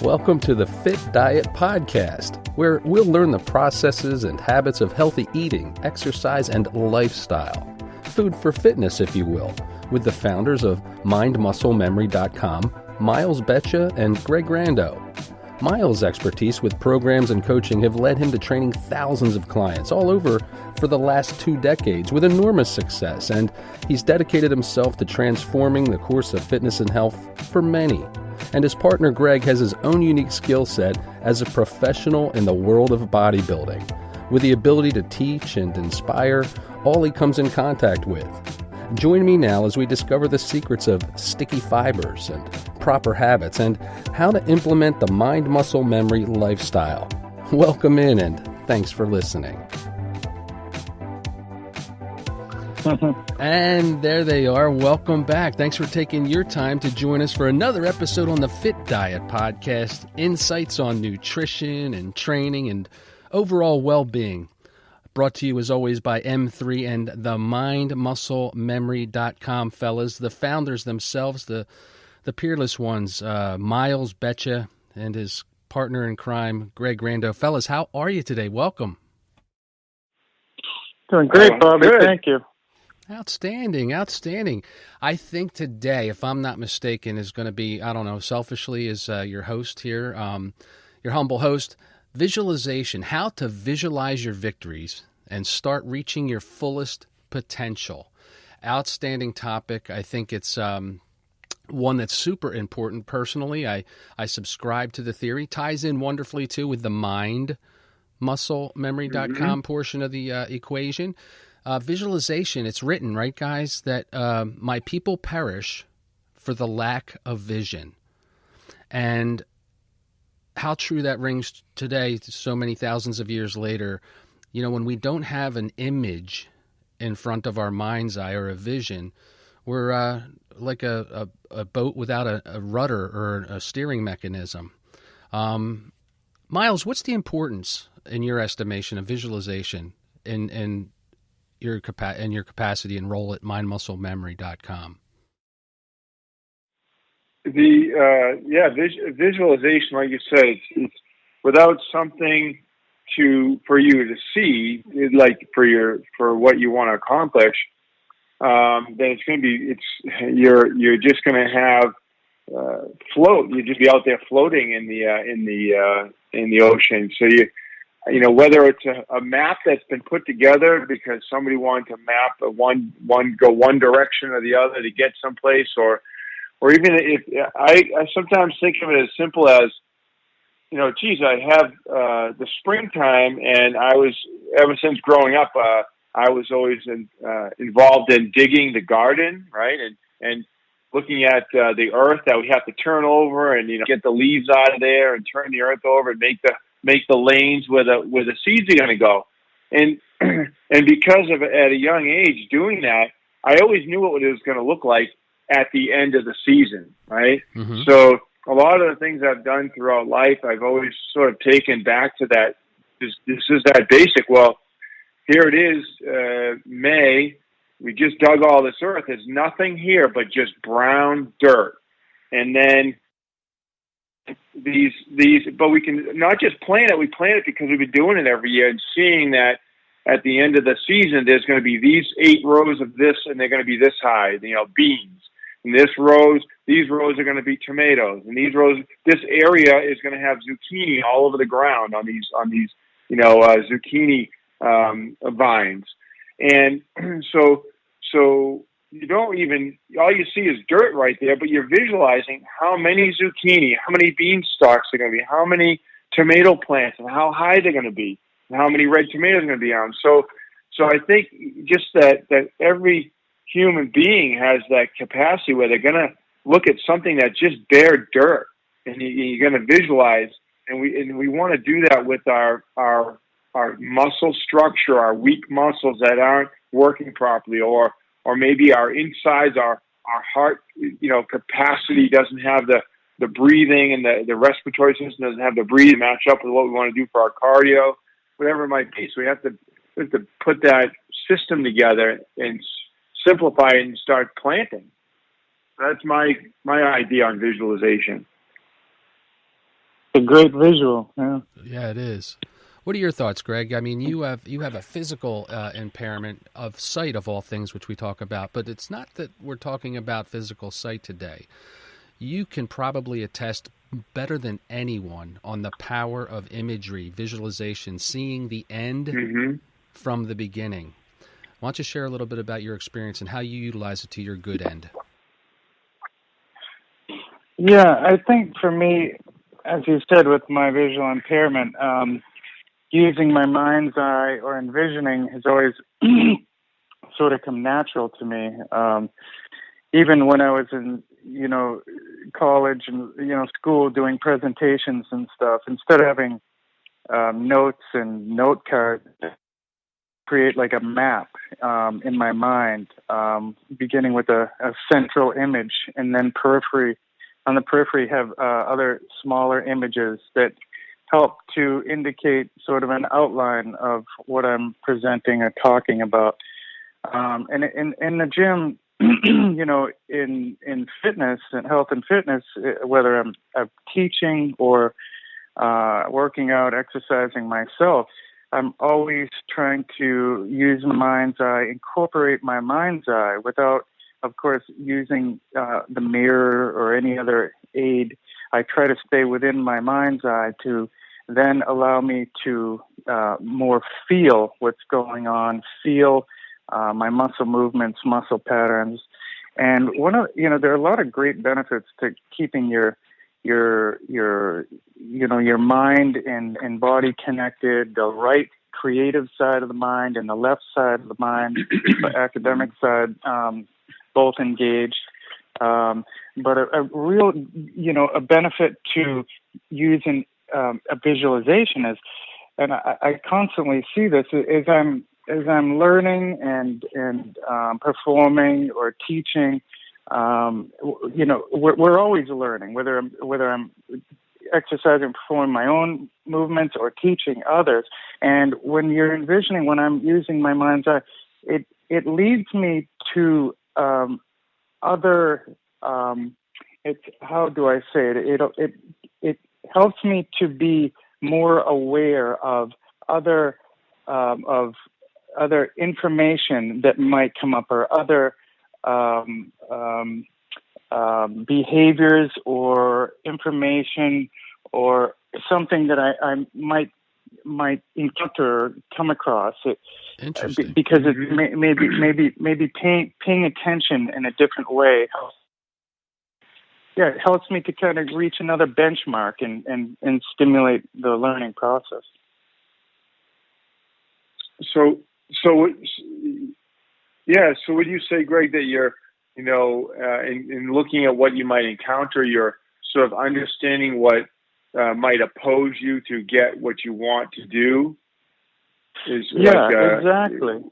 Welcome to the Fit Diet Podcast, where we'll learn the processes and habits of healthy eating, exercise, and lifestyle. Food for fitness, if you will, with the founders of MindMuscleMemory.com, Miles Betcha and Greg Rando. Miles' expertise with programs and coaching have led him to training thousands of clients all over for the last 2 decades with enormous success, and he's dedicated himself to transforming the course of fitness and health for many. And his partner Greg has his own unique skill set as a professional in the world of bodybuilding, with the ability to teach and inspire all he comes in contact with. Join me now as we discover the secrets of sticky fibers and proper habits and how to implement the mind-muscle memory lifestyle. Welcome in and thanks for listening. And there they are. Welcome back. Thanks for taking your time to join us for another episode on the Fit Diet Podcast, insights on nutrition and training and overall well-being. Brought to you as always by M3 and the MindMuscleMemory.com, fellas, the founders themselves, the peerless ones, Miles Betcha and his partner in crime, Greg Rando. Fellas, how are you today? Welcome. Doing great, Bobby. Good. Thank you. Outstanding. I think today, if I'm not mistaken, is going to be, I don't know, selfishly as your host here, your humble host, visualization, how to visualize your victories and start reaching your fullest potential. Outstanding topic. I think it's one that's super important personally. I subscribe to the theory. Ties in wonderfully, too, with the MindMuscleMemory.com portion of the equation. Visualization, it's written, right, guys, that my people perish for the lack of vision. And how true that rings today, so many thousands of years later. You know, when we don't have an image in front of our mind's eye or a vision, we're like a boat without a rudder or a steering mechanism. Miles, what's the importance, in your estimation, of visualization in your capacity and role at mindmusclememory.com? Visualization, like you said, it's without something for you to see, like for what you want to accomplish, then you're just going to have float. You just be out there floating in the ocean. So you know, whether it's a map that's been put together because somebody wanted to map go one direction or the other to get someplace, or even if I sometimes think of it as simple as, you know, geez, I have the springtime, and I was, ever since growing up, I was always involved in digging the garden, right, and looking at the earth that we have to turn over, and get the leaves out of there and turn the earth over and make the lanes where the seeds are going to go, and because of at a young age doing that, I always knew what it was going to look like at the end of the season, right? Mm-hmm. So a lot of the things I've done throughout life, I've always sort of taken back to that. This is that basic. Well, here it is, May. We just dug all this earth. There's nothing here but just brown dirt, and then these, but we can not just plant it. We plant it because we've been doing it every year and seeing that at the end of the season, there's going to be these 8 rows of this, and they're going to be this high, beans. And these rows are going to be tomatoes, and this area is going to have zucchini all over the ground on these zucchini vines. And so you don't even, all you see is dirt right there, but you're visualizing how many zucchini, how many bean stalks are going to be, how many tomato plants, and how high they're going to be, and how many red tomatoes are going to be on. So I think just that every human being has that capacity where they're going to look at something that's just bare dirt, and you're going to visualize, and we want to do that with our muscle structure, our weak muscles that aren't working properly, or maybe our insides, our heart, capacity doesn't have the breathing, and the respiratory system doesn't have the breathing match up with what we want to do for our cardio, whatever it might be. So we have to put that system together and simplify it and start planting. That's my idea on visualization. a great visual. Yeah. Yeah, it is. What are your thoughts, Greg? I mean, you have a physical impairment of sight of all things, which we talk about, but it's not that we're talking about physical sight today. You can probably attest better than anyone on the power of imagery, visualization, seeing the end from the beginning. Why don't you share a little bit about your experience and how you utilize it to your good end? Yeah, I think for me, as you said, with my visual impairment, using my mind's eye or envisioning has always sort of come natural to me. Even when I was in, college and, school doing presentations and stuff, instead of having notes and note cards, create like a map in my mind, beginning with a central image and then periphery. On the periphery have other smaller images that help to indicate sort of an outline of what I'm presenting or talking about. And in the gym, in fitness and health and fitness, whether I'm teaching or working out, exercising myself, I'm always trying to use my mind's eye, incorporate my mind's eye without, of course, using the mirror or any other aid. I try to stay within my mind's eye to then allow me to more feel what's going on, feel my muscle movements, muscle patterns. And there are a lot of great benefits to keeping your mind and body connected, the right creative side of the mind and the left side of the mind, the academic side, both engaged. But a real, a benefit to using a visualization is, and I constantly see this as I'm learning and performing or teaching. We're always learning, whether I'm exercising, performing my own movements or teaching others. And when you're envisioning, when I'm using my mind's eye, it leads me to other. It's, how do I say it? It helps me to be more aware of other information that might come up or other behaviors or information or something that I might encounter or come across. Interesting. Because it maybe paying attention in a different way. Yeah, it helps me to kind of reach another benchmark and stimulate the learning process. So would you say, Greg, that you're, in looking at what you might encounter, you're sort of understanding what might oppose you to get what you want to do? Exactly.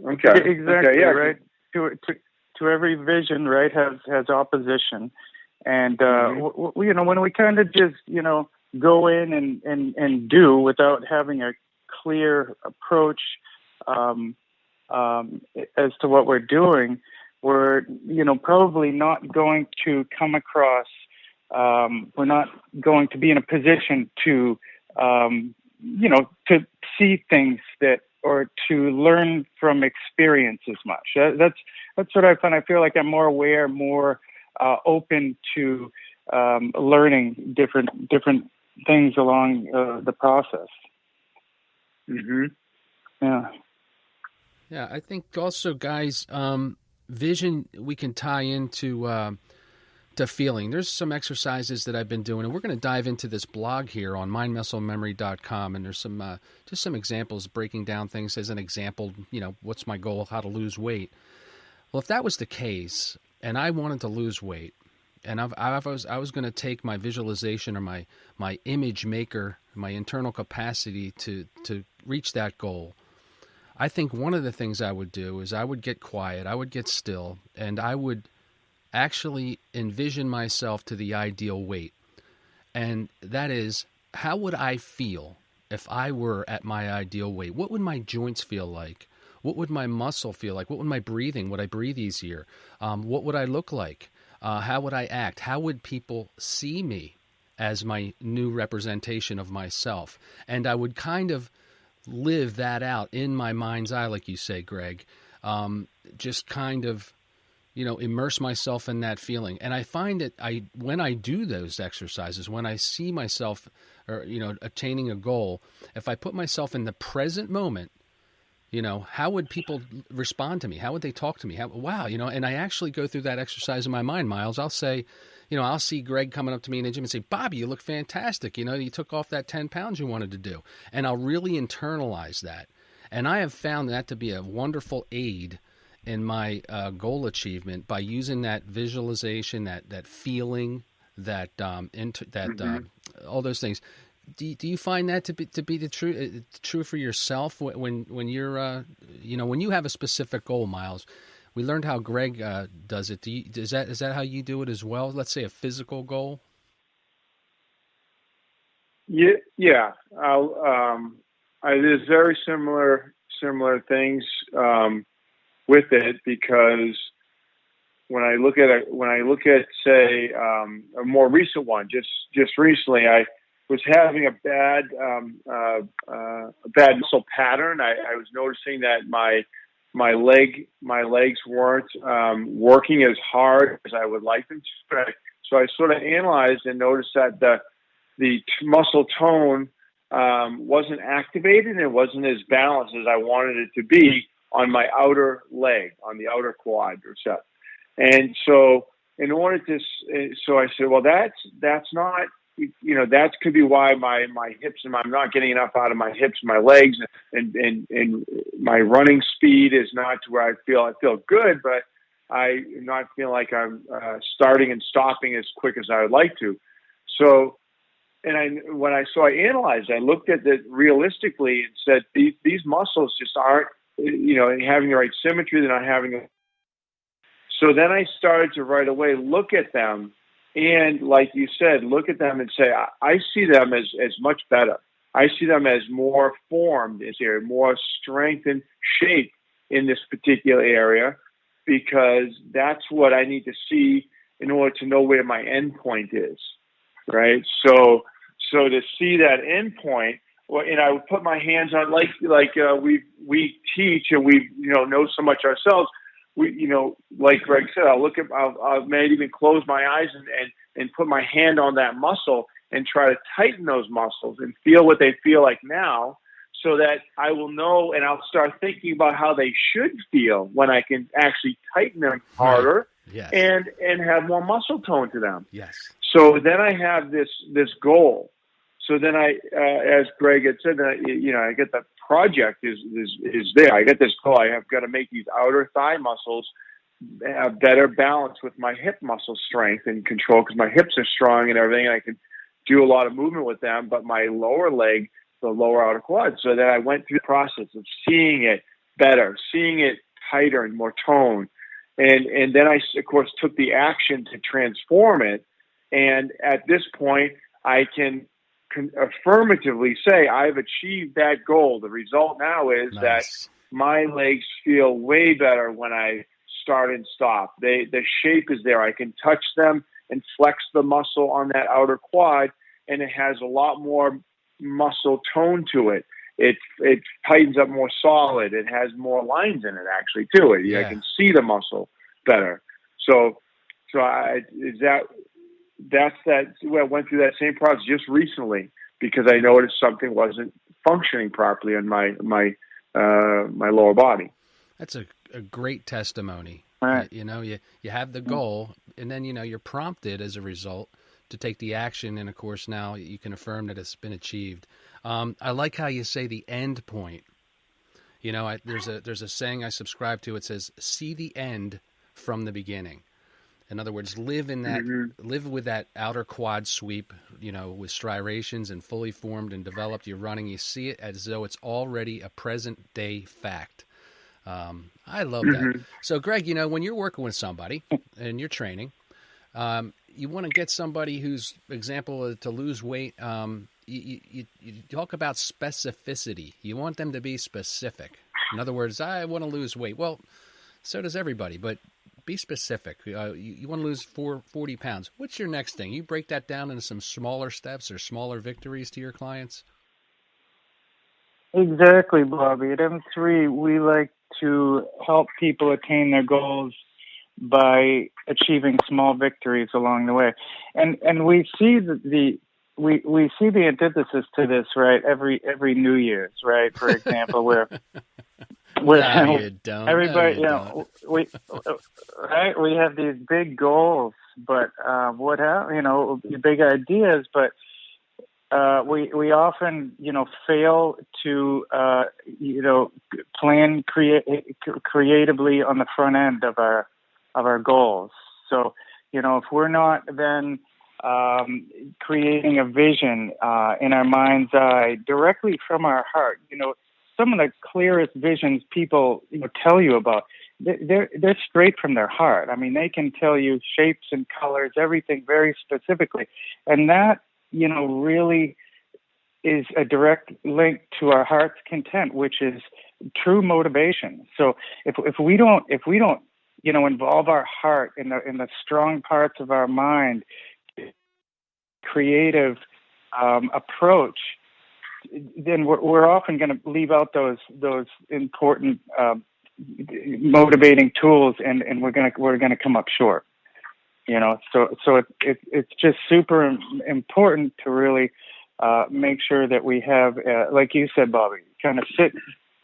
Okay. Exactly. Okay, yeah. Right. To every vision, right, has opposition, and when we kind of just go in and do without having a clear approach as to what we're doing, we're probably not going to come across. We're not going to be in a position to to see things or to learn from experience as much. That's what I find. I feel like I'm more aware, more open to learning different things along the process. Mm-hmm. Yeah. Yeah, I think also, guys, vision we can tie into to feeling. There's some exercises that I've been doing, and we're going to dive into this blog here on mindmusclememory.com, and there's some just some examples breaking down things as an example, what's my goal, how to lose weight. Well, if that was the case, and I wanted to lose weight, and I was going to take my visualization or my image maker, my internal capacity to reach that goal, I think one of the things I would do is I would get quiet, I would get still, and I would actually envision myself to the ideal weight. And that is, how would I feel if I were at my ideal weight? What would my joints feel like? What would my muscle feel like? What would my breathing? Would I breathe easier? What would I look like? How would I act? How would people see me as my new representation of myself. And I would kind of live that out in my mind's eye, like you say, Greg, just kind of, immerse myself in that feeling. And I find that when I do those exercises, when I see myself or, attaining a goal, if I put myself in the present moment, how would people respond to me? How would they talk to me? Wow, and I actually go through that exercise in my mind, Miles. I'll say, I'll see Greg coming up to me in the gym and say, Bobby, you look fantastic. You took off that 10 pounds you wanted to do. And I'll really internalize that. And I have found that to be a wonderful aid in my goal achievement by using that visualization, that feeling, that all those things. Do you find that to be the true for yourself when you're when you have a specific goal, Miles? We learned how Greg does it. Is that how you do it as well? Let's say a physical goal. Yeah. There's very similar things with it, because when I look at say a more recent one, just recently, I was having a bad muscle pattern. I was noticing that my legs weren't working as hard as I would like them to. So I sort of analyzed and noticed that the muscle tone wasn't activated, and it wasn't as balanced as I wanted it to be on my outer leg, on the outer quadricep. And so so I said, well, that's not, that could be why my hips, and I'm not getting enough out of my hips, my legs, and my running speed is not to where I feel good, but I'm not feeling like I'm starting and stopping as quick as I would like to. So, and I analyzed, I looked at it realistically and said, these muscles just aren't, having the right symmetry. They're not having it. So then I started to right away look at them, and like you said, look at them and say, I see them as much better. I see them as more formed, more strength and shape in this particular area, because that's what I need to see in order to know where my end point is, right? So to see that end point, well, and I would put my hands on, like we teach and we know so much ourselves. We like Greg said, I'll maybe even close my eyes and put my hand on that muscle and try to tighten those muscles and feel what they feel like now, so that I will know, and I'll start thinking about how they should feel when I can actually tighten them harder. Yes. and have more muscle tone to them. Yes. So then I have this goal. So then as Greg had said, I get the project is there. I get this goal. I have got to make these outer thigh muscles have better balance with my hip muscle strength and control, because my hips are strong and everything, and I can do a lot of movement with them. But my lower leg, the lower outer quad. So then I went through the process of seeing it better, seeing it tighter and more tone. And then I, of course, took the action to transform it. And at this point, I can affirmatively say I've achieved that goal. The result now is that my legs feel way better when I start and stop. The shape is there. I can touch them and flex the muscle on that outer quad, and it has a lot more muscle tone to it. It tightens up more solid. It has more lines in it, actually, to it. I can see the muscle better. So that's that. Well, I went through that same process just recently, because I noticed something wasn't functioning properly on my lower body. That's a great testimony. Right. You have the goal, and then you're prompted as a result to take the action, and of course now you can affirm that it's been achieved. I like how you say the end point. There's a saying I subscribe to. It says, "See the end from the beginning." In other words, live with that outer quad sweep, with striations and fully formed and developed. You're running, you see it as though it's already a present day fact. I love that. So, Greg, when you're working with somebody and you're training, you want to get somebody who's, example, to lose weight. You talk about specificity. You want them to be specific. In other words, I want to lose weight. Well, so does everybody, but be specific. You want to lose 40 pounds. What's your next thing? You break that down into some smaller steps or smaller victories to your clients? Exactly, Bobby. At M3, we like to help people attain their goals by achieving small victories along the way, and we see we see the antithesis to this, right? Every New Year's, right? For example, where No, you don't. everybody, No, you right? We have these big goals, but big ideas, but we often fail to plan creatively on the front end of our goals. So if we're not then creating a vision in our mind's eye directly from our heart, some of the clearest visions people tell you about, they're straight from their heart. I mean, they can tell you shapes and colors, everything very specifically, and that really is a direct link to our heart's content, which is true motivation. So if we don't involve our heart in the strong parts of our mind, creative approach, then we're often going to leave out those important motivating tools, and we're going to come up short. So it's just super important to really make sure that we have, like you said, Bobby, kind of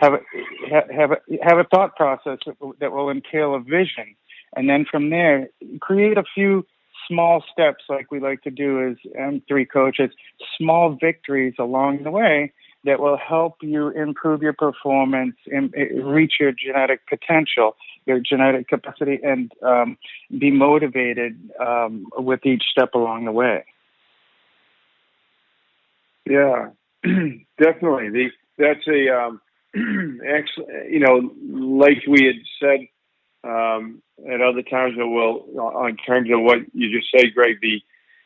have a thought process that will entail a vision, and then from there create a few small steps, like we like to do as M3 coaches, small victories along the way that will help you improve your performance and reach your genetic potential, your genetic capacity, and be motivated with each step along the way. Yeah, definitely. That's a excellent. Like we had said at other times, on terms of what you just said, Greg.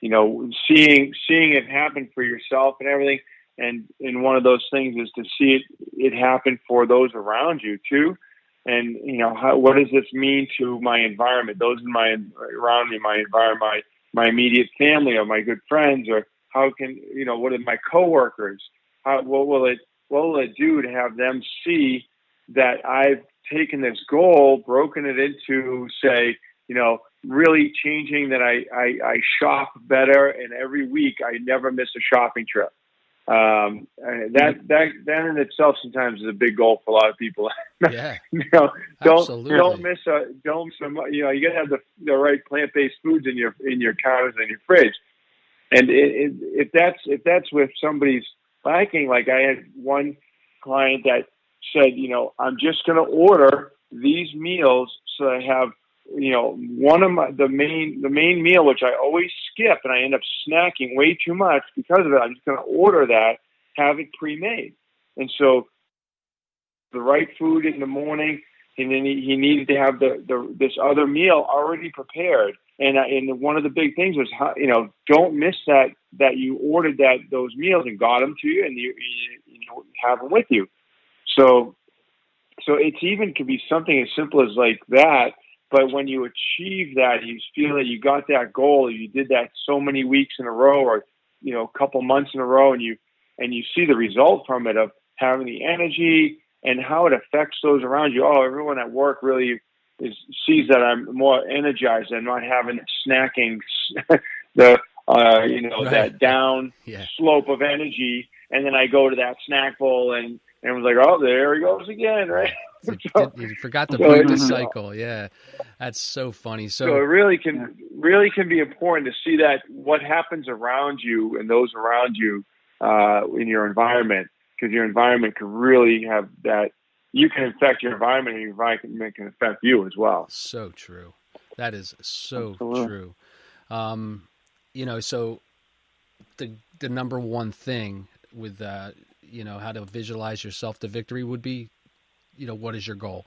Seeing it happen for yourself and everything, and one of those things is to see it happen for those around you too. And what does this mean to my environment? Those around me, my environment, my immediate family, or my good friends, or how can what are my coworkers? What will it do to have them see that I've taken this goal, broken it into, say, really changing that I shop better, and every week I never miss a shopping trip. That in itself sometimes is a big goal for a lot of people. Yeah. Don't miss you gotta have the right plant-based foods in your counters and your fridge. And if that's with somebody's lacking, like I had one client that said, I'm just going to order these meals so I have, one of the main meal, which I always skip, and I end up snacking way too much because of it. I'm just going to order that, have it pre-made. And so the right food in the morning, and then he needed to have this other meal already prepared. And one of the big things was, don't miss that you ordered those meals and got them to you, and you have them with you. So it's even could be something as simple as like that. But when you achieve that, you feel that you got that goal, you did that so many weeks in a row, or a couple months in a row, and you see the result from it of having the energy and how it affects those around you. Oh, everyone at work really sees that I'm more energized and not having snacking Right. that down slope of energy, and then I go to that snack bowl and was like, oh, there he goes again, right? You forgot to break the cycle. Yeah, that's so funny. So it really can be important to see that what happens around you and those around you in your environment, because your environment can really have that. You can affect your environment, and your environment can affect you as well. So true. That is so Absolutely. true. So the number one thing with how to visualize yourself to victory would be, what is your goal?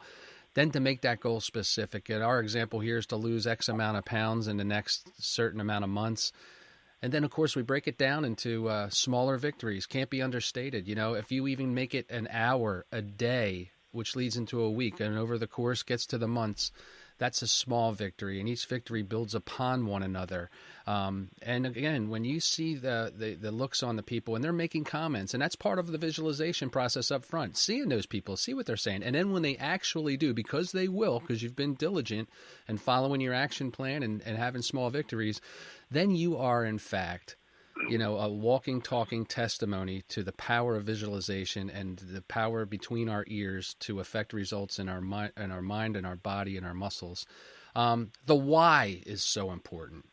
Then to make that goal specific. And our example here is to lose X amount of pounds in the next certain amount of months. And then, of course, we break it down into smaller victories. Can't be understated. If you even make it an hour a day, which leads into a week, and over the course gets to the months, that's a small victory, and each victory builds upon one another. And again, when you see the looks on the people and they're making comments, and that's part of the visualization process up front, seeing those people, see what they're saying. And then when they actually do, because they will, because you've been diligent and following your action plan and having small victories, then you are, in fact, a walking, talking testimony to the power of visualization and the power between our ears to affect results in our mind and our body and our muscles. The why is so important.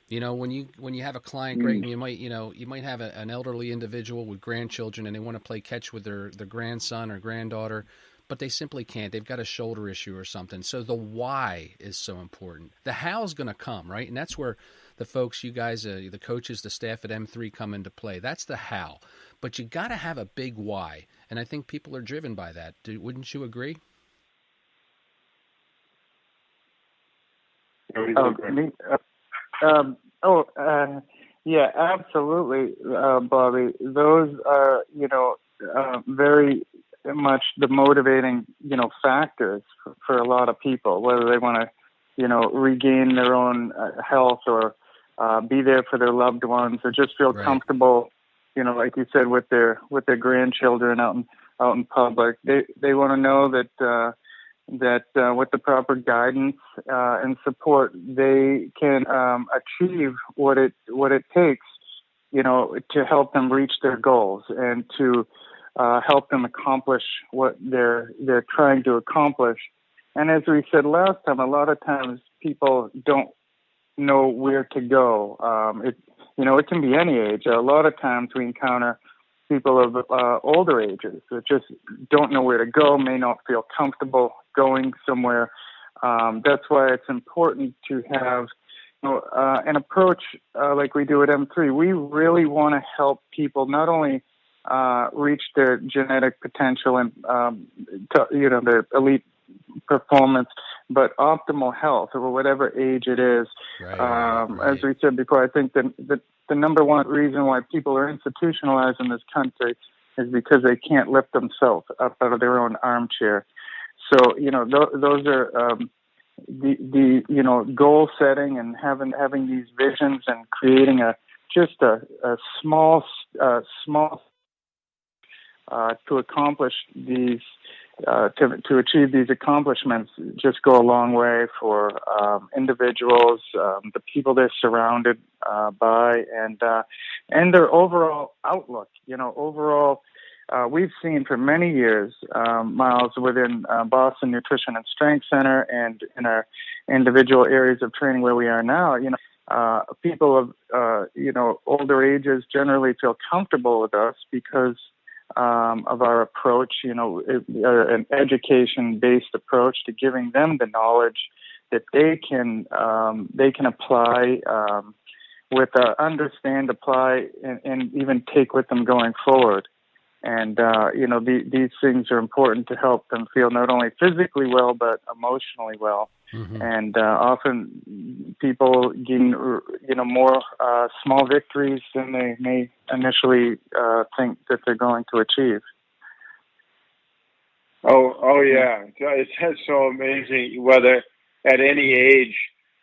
When you have a client, Greg, and you might have an elderly individual with grandchildren and they want to play catch with their grandson or granddaughter, but they simply can't. They've got a shoulder issue or something. So the why is so important. The how's going to come, right? And that's where the folks, you guys, the coaches, the staff at M3 come into play. That's the how. But you got to have a big why. And I think people are driven by that. Wouldn't you agree? Yeah, absolutely, Bobby. Those are, very much the motivating, factors for a lot of people, whether they want to, regain their own health or be there for their loved ones, or just feel comfortable, like you said, with their grandchildren out in public. They want to know that with the proper guidance and support, they can achieve what it takes, to help them reach their goals and to help them accomplish what they're trying to accomplish. And as we said last time, a lot of times people don't know where to go. It can be any age. A lot of times we encounter people of older ages that just don't know where to go, may not feel comfortable going somewhere. That's why it's important to have an approach like we do at M3. We really want to help people not only reach their genetic potential and their elite performance, but optimal health or whatever age it is. Right. As we said before, I think that the number one reason why people are institutionalized in this country is because they can't lift themselves up out of their own armchair. So, those are the goal setting and having these visions and creating a small to accomplish these to achieve these accomplishments just go a long way for individuals, the people they're surrounded by, and their overall outlook. We've seen for many years, Miles, within Boston Nutrition and Strength Center and in our individual areas of training where we are now, people of older ages generally feel comfortable with us because of our approach, an education-based approach to giving them the knowledge that they can apply understand, apply, and even take with them going forward. And these things are important to help them feel not only physically well but emotionally well. Mm-hmm. And often people gain more small victories than they may initially think that they're going to achieve. Oh yeah, it's so amazing. Whether at any age,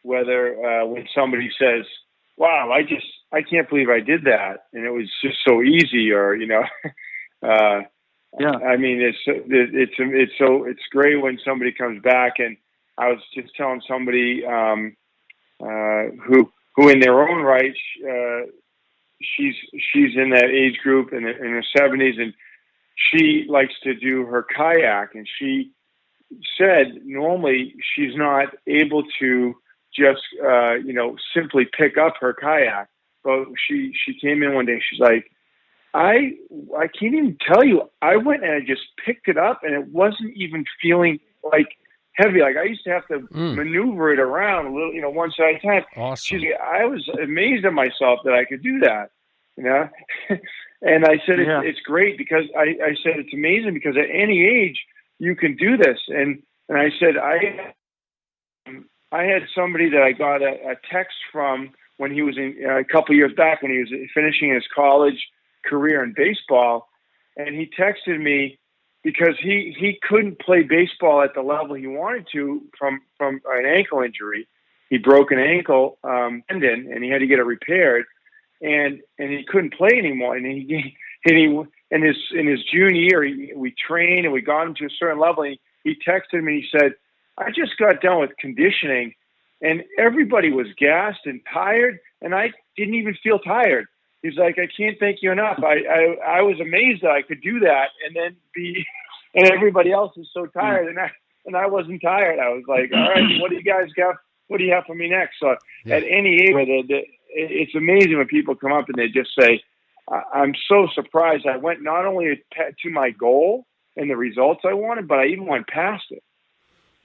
whether when somebody says, "Wow, I can't believe I did that," and it was just so easy, or yeah. I mean, it's great when somebody comes back. And I was just telling somebody who in their own right, she's in that age group in her 70s, and she likes to do her kayak. And she said normally she's not able to just simply pick up her kayak, but she came in one day. She's like, I can't even tell you. I went and I just picked it up, and it wasn't even feeling like heavy. Like I used to have to maneuver it around a little, one side at a time. Awesome. I was amazed at myself that I could do that, And I said, it's great because I said, it's amazing because at any age you can do this. And I said, I had somebody that I got a text from when he was a couple years back when he was finishing his college career in baseball, and he texted me because he couldn't play baseball at the level he wanted to from an ankle injury. He broke an ankle tendon, and he had to get it repaired, and he couldn't play anymore. And he in his junior year, we trained and we got him to a certain level. And he texted me. He said, "I just got done with conditioning, and everybody was gassed and tired, and I didn't even feel tired." He's like, "I can't thank you enough. I was amazed that I could do that, and then and everybody else is so tired, and I wasn't tired." I was like, "All right, what do you guys got? What do you have for me next?" So at any age, it's amazing when people come up and they just say, "I'm so surprised. I went not only to my goal and the results I wanted, but I even went past it."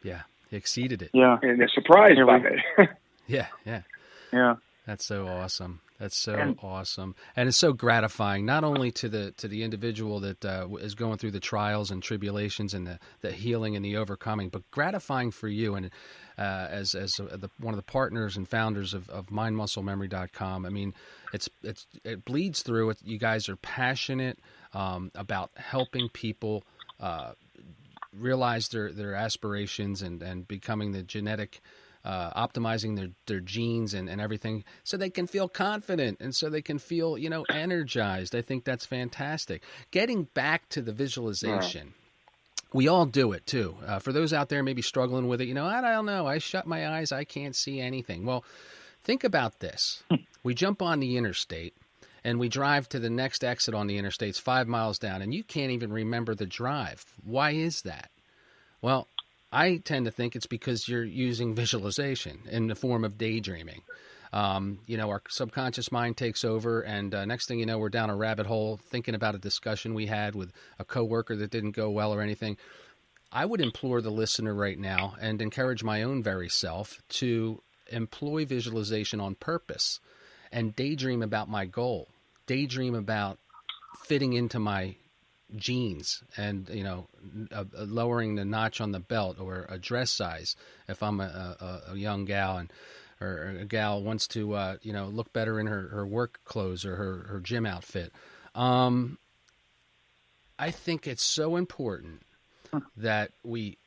Yeah, he exceeded it. Yeah, and they're surprised by it. Yeah. That's so awesome. That's so awesome, and it's so gratifying not only to the individual that is going through the trials and tribulations and the healing and the overcoming, but gratifying for you and as one of the partners and founders of mindmusclememory.com. I mean, it bleeds through. You guys are passionate about helping people realize their aspirations and becoming the genetic. Optimizing their genes and everything so they can feel confident and so they can feel, energized. I think that's fantastic. Getting back to the visualization, we all do it too. For those out there maybe struggling with it, I don't know. I shut my eyes. I can't see anything. Well, think about this. We jump on the interstate and we drive to the next exit on the interstate. It's 5 miles down and you can't even remember the drive. Why is that? Well, I tend to think it's because you're using visualization in the form of daydreaming. Our subconscious mind takes over, and next thing you know, we're down a rabbit hole thinking about a discussion we had with a coworker that didn't go well or anything. I would implore the listener right now and encourage my own very self to employ visualization on purpose and daydream about my goal, daydream about fitting into my jeans and lowering the notch on the belt or a dress size if I'm a young gal or a gal wants to look better in her work clothes or her gym outfit. I think it's so important that we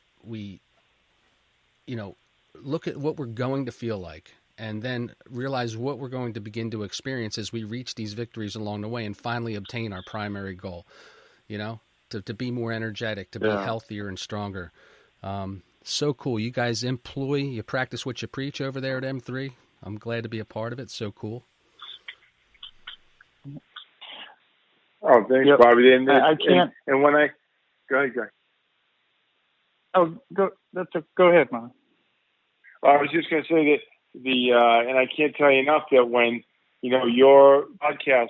look at what we're going to feel like and then realize what we're going to begin to experience as we reach these victories along the way and finally obtain our primary goal. To be more energetic, to be healthier and stronger. So cool. You guys you practice what you preach over there at M3. I'm glad to be a part of it. So cool. Oh, thanks, Bobby. And I can't. And when go ahead. Oh, go ahead, Mom. I was just going to say that and I can't tell you enough that when your podcast,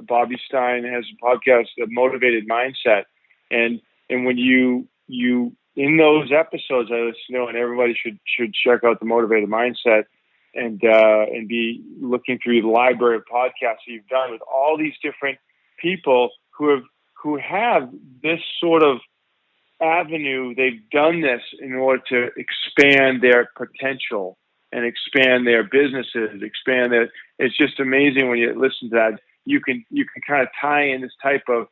Bobby Stein has a podcast, The Motivated Mindset, and when you in those episodes, I listen to, and everybody should check out The Motivated Mindset and be looking through the library of podcasts that you've done with all these different people who have this sort of avenue. They've done this in order to expand their potential and expand their businesses, it's just amazing when you listen to that. You can kind of tie in this type of,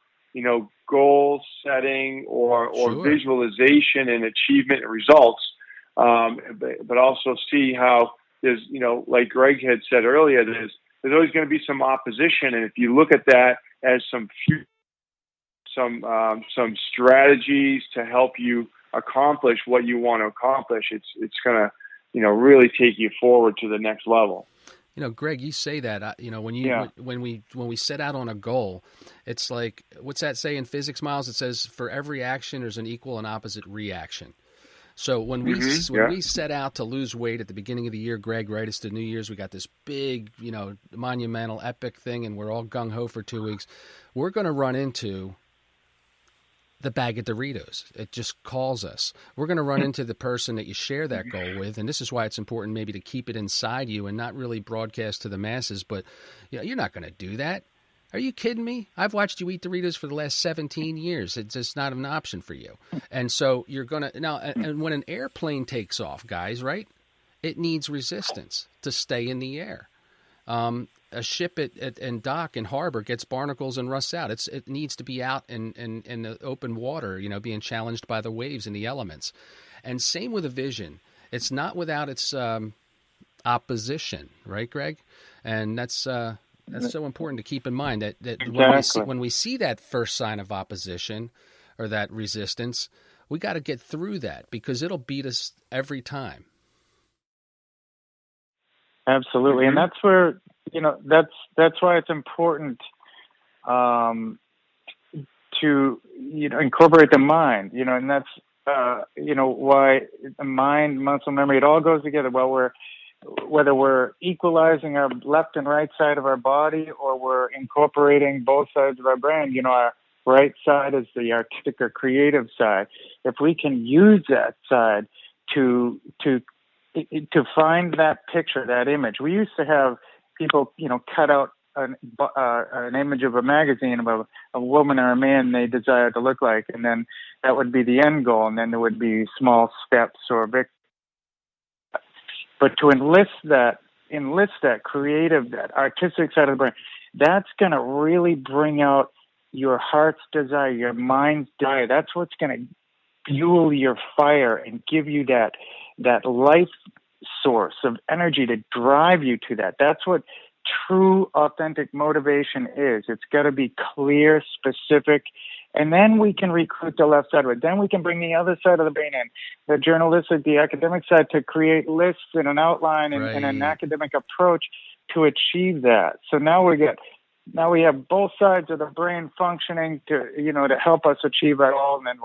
goal setting or visualization and achievement and results, but also see how there's, like Greg had said earlier, there's always going to be some opposition. And if you look at that as some strategies to help you accomplish what you want to accomplish, it's going to, really take you forward to the next level. Greg, you say that, when we set out on a goal, it's like, what's that say in physics, Miles? It says for every action, there's an equal and opposite reaction. So when we set out to lose weight at the beginning of the year, Greg, right, it's the New Year's, we got this big, monumental, epic thing, and we're all gung-ho for 2 weeks. We're going to run into the bag of Doritos. It just calls us. We're going to run into the person that you share that goal with, and this is why it's important maybe to keep it inside you and not really broadcast to the masses, but you're not going to do that. Are you kidding me? I've watched you eat Doritos for the last 17 years. It's just not an option for you. And so you're going to, now, and when an airplane takes off, guys, right, it needs resistance to stay in the air. a ship in dock and harbor gets barnacles and rusts out. It needs to be out in the open water, being challenged by the waves and the elements. And same with a vision. It's not without its opposition, right, Greg? And that's so important to keep in mind that Exactly. when we see that first sign of opposition or that resistance, we got to get through that because it'll beat us every time. Absolutely. And that's where, that's why it's important to, incorporate the mind, and that's, why the mind, muscle memory, it all goes together. Whether we're equalizing our left and right side of our body or we're incorporating both sides of our brain, our right side is the artistic or creative side. If we can use that side to find that picture, that image. We used to have people, cut out an image of a magazine of a woman or a man they desired to look like, and then that would be the end goal, and then there would be small steps or victories. But to enlist that creative, that artistic side of the brain, that's going to really bring out your heart's desire, your mind's desire. That's what's going to fuel your fire and give you that life source of energy to drive you to that. That's what true, authentic motivation is. It's got to be clear, specific, and then we can recruit the left side of it. Then we can bring the other side of the brain in, the journalistic, the academic side, to create lists and an outline and an academic approach to achieve that. So now we have both sides of the brain functioning to help us achieve our goal, and then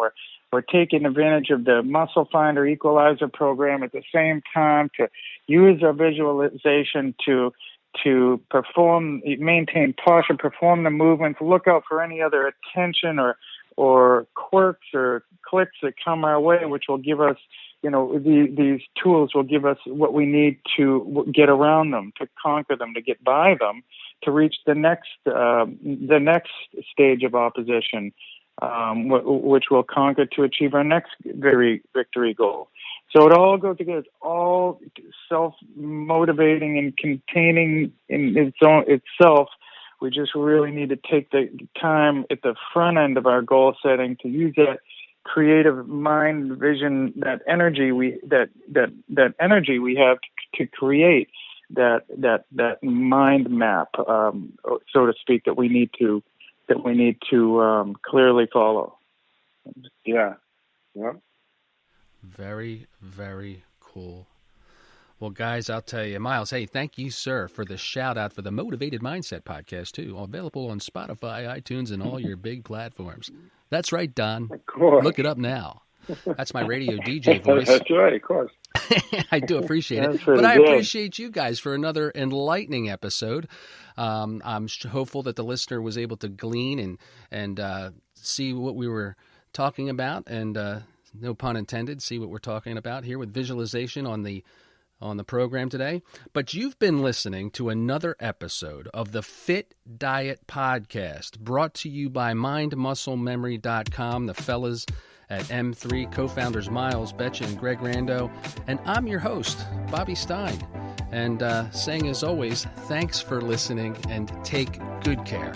we're taking advantage of the Muscle Finder Equalizer program at the same time to use our visualization to perform, maintain posture, perform the movements, look out for any other attention or quirks or clicks that come our way, which will give us, these tools will give us what we need to get around them, to conquer them, to get by them, to reach the next stage of opposition, which we'll conquer to achieve our next victory goal. So it all goes together. It's all self-motivating and containing in itself. We just really need to take the time at the front end of our goal setting to use that creative mind, vision, that energy we have to create that mind map, so to speak, that we need to clearly follow. Yeah. Yeah. Very, very cool. Well, guys, I'll tell you, Miles, hey, thank you, sir, for the shout out for the Motivated Mindset podcast, too. Available on Spotify, iTunes, and all your big platforms. That's right, Don. Of course. Look it up now. That's my radio DJ voice. That's right, of course. I do appreciate it. That's But I good. appreciate you guys for another enlightening episode. I'm hopeful that the listener was able to glean and see what we were talking about, and no pun intended, see what we're talking about here with visualization on the program today. But you've been listening to another episode of the Fit Diet Podcast, brought to you by mindmusclememory.com, the fellas at M3, co-founders Miles Betcha and Greg Rando. And I'm your host, Bobby Stein. And saying, as always, thanks for listening and take good care.